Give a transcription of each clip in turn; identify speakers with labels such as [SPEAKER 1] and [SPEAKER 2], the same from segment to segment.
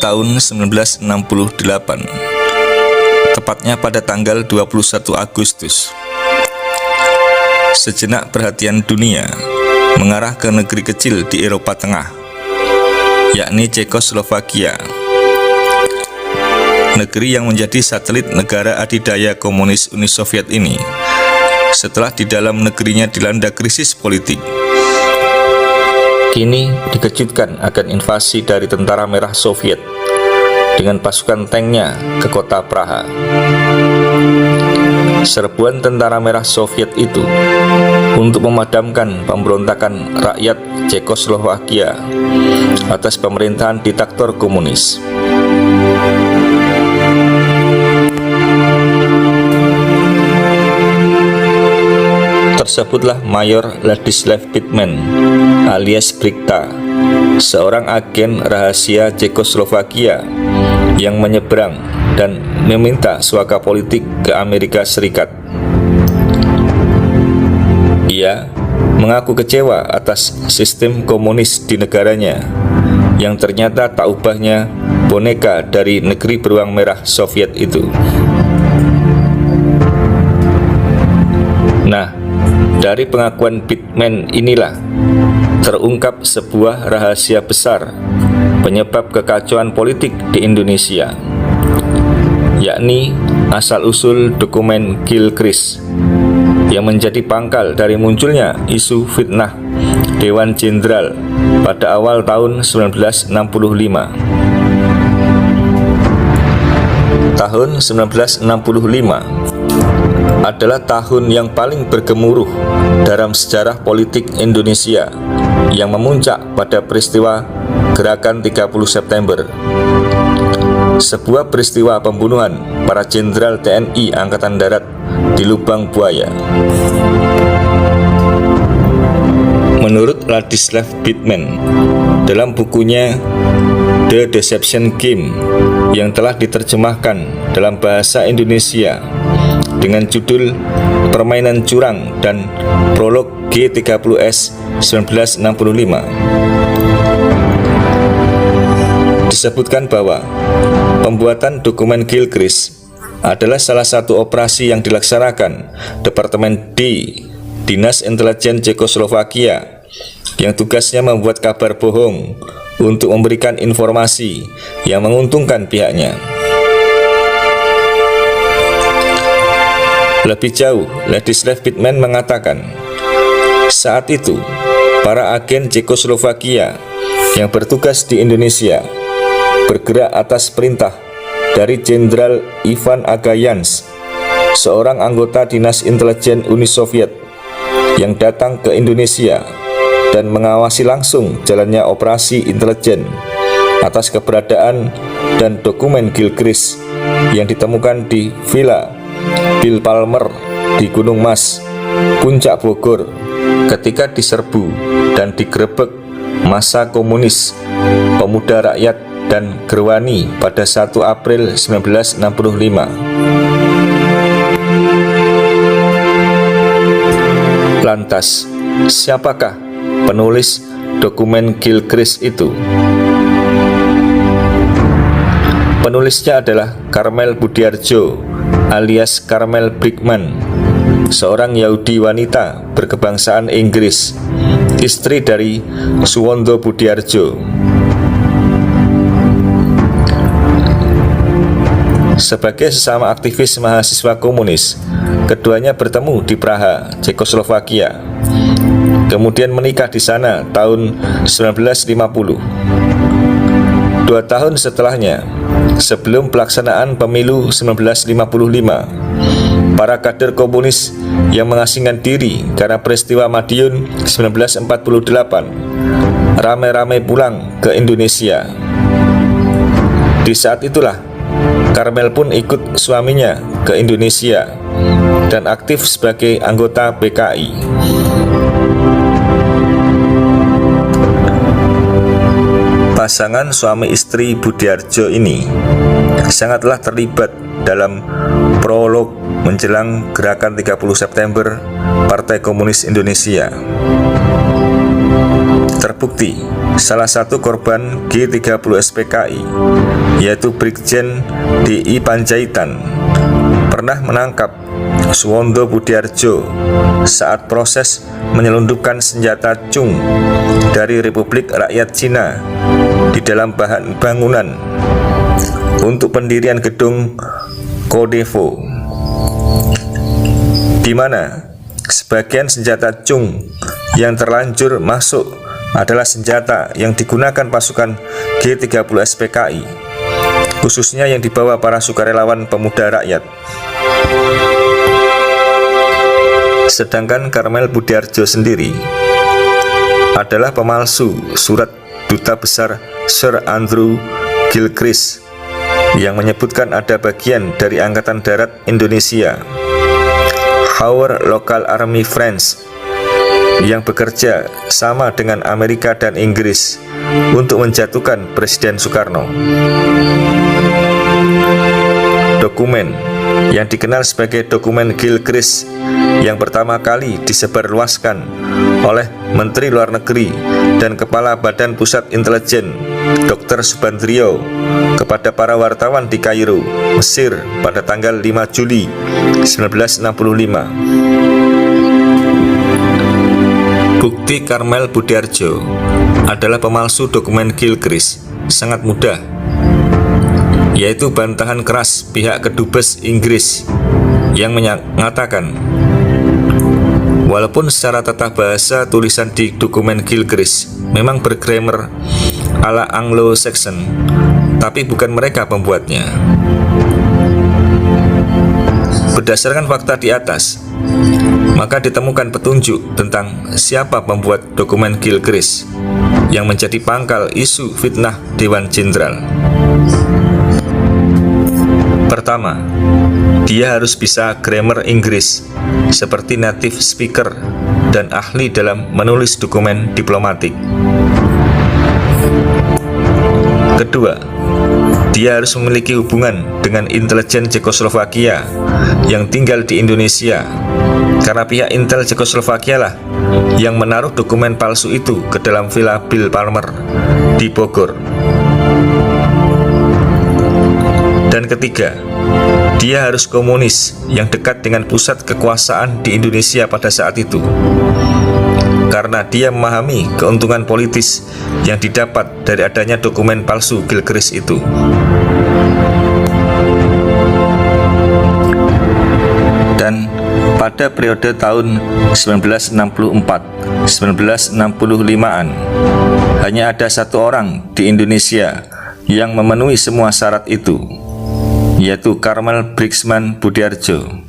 [SPEAKER 1] tahun 1968, tepatnya pada tanggal 21 Agustus. Sejenak perhatian dunia mengarah ke negeri kecil di Eropa Tengah, yakni Cekoslovakia, negeri yang menjadi satelit negara adidaya komunis Uni Soviet ini setelah di dalam negerinya dilanda krisis politik. Kini dikejutkan akan invasi dari Tentara Merah Soviet dengan pasukan tanknya ke kota Prahara. Serbuan Tentara Merah Soviet itu untuk memadamkan pemberontakan rakyat Cekoslovakia atas pemerintahan diktator komunis. Tersebutlah Mayor Ladislav Bittman alias Brikta, seorang agen rahasia Cekoslovakia yang menyeberang dan meminta suaka politik ke Amerika Serikat. Ia mengaku kecewa atas sistem komunis di negaranya yang ternyata tak ubahnya boneka dari negeri beruang merah Soviet itu. Nah, dari pengakuan Bittman inilah terungkap sebuah rahasia besar penyebab kekacauan politik di Indonesia, yakni asal-usul Dokumen Gilchrist yang menjadi pangkal dari munculnya isu fitnah Dewan Jendral pada awal tahun 1965. Tahun 1965 adalah tahun yang paling bergemuruh dalam sejarah politik Indonesia yang memuncak pada peristiwa Gerakan 30 September, sebuah peristiwa pembunuhan para jenderal TNI Angkatan Darat di Lubang Buaya. Menurut Ladislav Bittman dalam bukunya The Deception Game yang telah diterjemahkan dalam bahasa Indonesia dengan judul Permainan Curang dan Prolog G30S 1965, disebutkan bahwa pembuatan Dokumen Gilchrist adalah salah satu operasi yang dilaksanakan Departemen D Dinas Intelijen Cekoslovakia yang tugasnya membuat kabar bohong untuk memberikan informasi yang menguntungkan pihaknya. Lebih jauh, Ladislav Bittman mengatakan, saat itu, para agen Cekoslovakia yang bertugas di Indonesia bergerak atas perintah dari Jenderal Ivan Agayans, seorang anggota Dinas Intelijen Uni Soviet yang datang ke Indonesia dan mengawasi langsung jalannya operasi intelijen atas keberadaan dan dokumen Gilchrist yang ditemukan di Villa Bill Palmer di Gunung Mas, Puncak Bogor, ketika diserbu dan digerebek massa komunis, pemuda rakyat dan gerwani pada 1 April 1965. Lantas, siapakah penulis Dokumen Gilchrist itu? Penulisnya adalah Karmel Budiarjo alias Karmel Bittman, seorang Yahudi wanita berkebangsaan Inggris, istri dari Suwondo Budiarjo. Sebagai sesama aktivis mahasiswa komunis, keduanya bertemu di Prahara, Cekoslovakia, kemudian menikah di sana tahun 1950. 2 tahun setelahnya, sebelum pelaksanaan pemilu 1955, para kader komunis yang mengasingkan diri karena peristiwa Madiun 1948 ramai-ramai pulang ke Indonesia. Di saat itulah Karmel pun ikut suaminya ke Indonesia dan aktif sebagai anggota PKI. Pasangan suami istri Budiarjo ini sangatlah terlibat dalam prolog menjelang Gerakan 30 September Partai Komunis Indonesia. Terbukti salah satu korban G30 SPKI, yaitu Brigjen DI Panjaitan, pernah menangkap Suwondo Budiarjo saat proses menyelundupkan senjata Chung dari Republik Rakyat Cina di dalam bahan bangunan untuk pendirian gedung Kodevo, di mana sebagian senjata Chung yang terlanjur masuk adalah senjata yang digunakan pasukan G30 SPKI, khususnya yang dibawa para sukarelawan pemuda rakyat. Sedangkan Karmel Budiarjo sendiri adalah pemalsu surat Duta Besar Sir Andrew Gilchrist yang menyebutkan ada bagian dari Angkatan Darat Indonesia, Our Local Army Friends, yang bekerja sama dengan Amerika dan Inggris untuk menjatuhkan Presiden Soekarno. Dokumen yang dikenal sebagai Dokumen Gilchrist yang pertama kali disebarluaskan oleh Menteri Luar Negeri dan Kepala Badan Pusat Intelijen Dr. Subandrio kepada para wartawan di Kairo, Mesir pada tanggal 5 Juli 1965. Bukti Karmel Budiarjo adalah pemalsu Dokumen Gilchrist sangat mudah, yaitu bantahan keras pihak kedubes Inggris yang mengatakan walaupun secara tata bahasa tulisan di Dokumen Gilchrist memang bergrammar ala Anglo-Saxon, tapi bukan mereka pembuatnya. Berdasarkan fakta di atas, maka ditemukan petunjuk tentang siapa pembuat Dokumen Gilchrist yang menjadi pangkal isu fitnah Dewan Jendral. Pertama, dia harus bisa grammar Inggris seperti native speaker dan ahli dalam menulis dokumen diplomatik. Kedua, dia harus memiliki hubungan dengan intelijen Cekoslovakia yang tinggal di Indonesia, karena pihak intel Cekoslovakia lah yang menaruh dokumen palsu itu ke dalam villa Bill Palmer di Bogor. Dan ketiga, dia harus komunis yang dekat dengan pusat kekuasaan di Indonesia pada saat itu, karena dia memahami keuntungan politis yang didapat dari adanya dokumen palsu Gilchrist itu. Dan pada periode tahun 1964-1965-an, hanya ada satu orang di Indonesia yang memenuhi semua syarat itu, yaitu Karmel Bittman Budiarjo.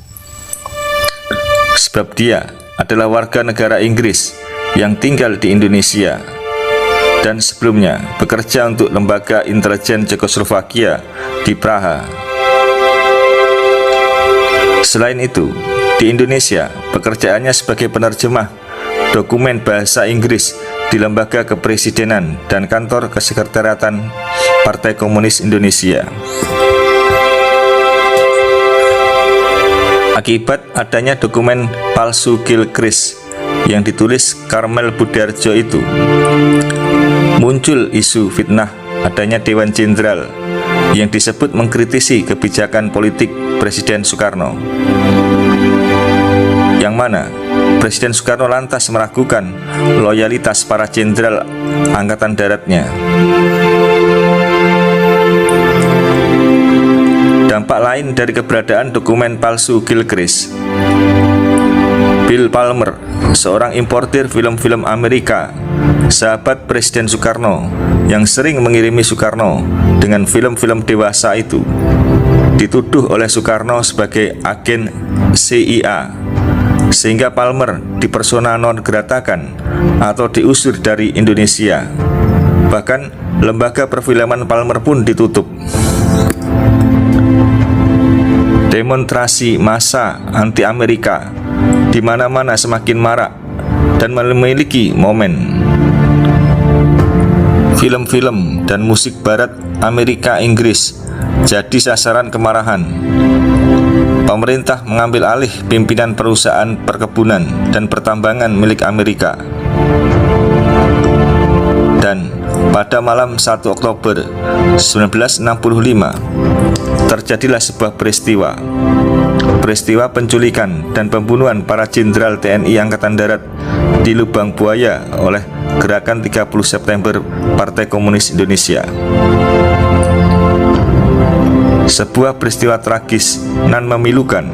[SPEAKER 1] Sebab dia adalah warga negara Inggris yang tinggal di Indonesia dan sebelumnya bekerja untuk lembaga intelijen Cekoslovakia di Prahara. Selain itu, di Indonesia pekerjaannya sebagai penerjemah dokumen bahasa Inggris di lembaga kepresidenan dan kantor kesekretariatan Partai Komunis Indonesia. Akibat adanya dokumen palsu Gilchrist yang ditulis Karmel Budiarjo itu, muncul isu fitnah adanya Dewan Jendral yang disebut mengkritisi kebijakan politik Presiden Soekarno, yang mana Presiden Soekarno lantas meragukan loyalitas para jenderal Angkatan Daratnya. Dampak lain dari keberadaan dokumen palsu Gilchrist, Bill Palmer, seorang importir film-film Amerika, sahabat Presiden Soekarno yang sering mengirimi Soekarno dengan film-film dewasa itu, dituduh oleh Soekarno sebagai agen CIA, sehingga Palmer dipersona non gratakan atau diusir dari Indonesia. Bahkan lembaga perfilman Palmer pun ditutup. Demonstrasi massa anti-Amerika di mana-mana semakin marak dan memiliki momen. Film-film dan musik barat Amerika Inggris jadi sasaran kemarahan. Pemerintah mengambil alih pimpinan perusahaan perkebunan dan pertambangan milik Amerika. Pada malam 1 Oktober 1965, terjadilah sebuah peristiwa penculikan dan pembunuhan para jenderal TNI Angkatan Darat di Lubang Buaya oleh Gerakan 30 September Partai Komunis Indonesia. Sebuah peristiwa tragis nan memilukan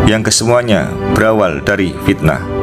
[SPEAKER 1] yang kesemuanya berawal dari fitnah.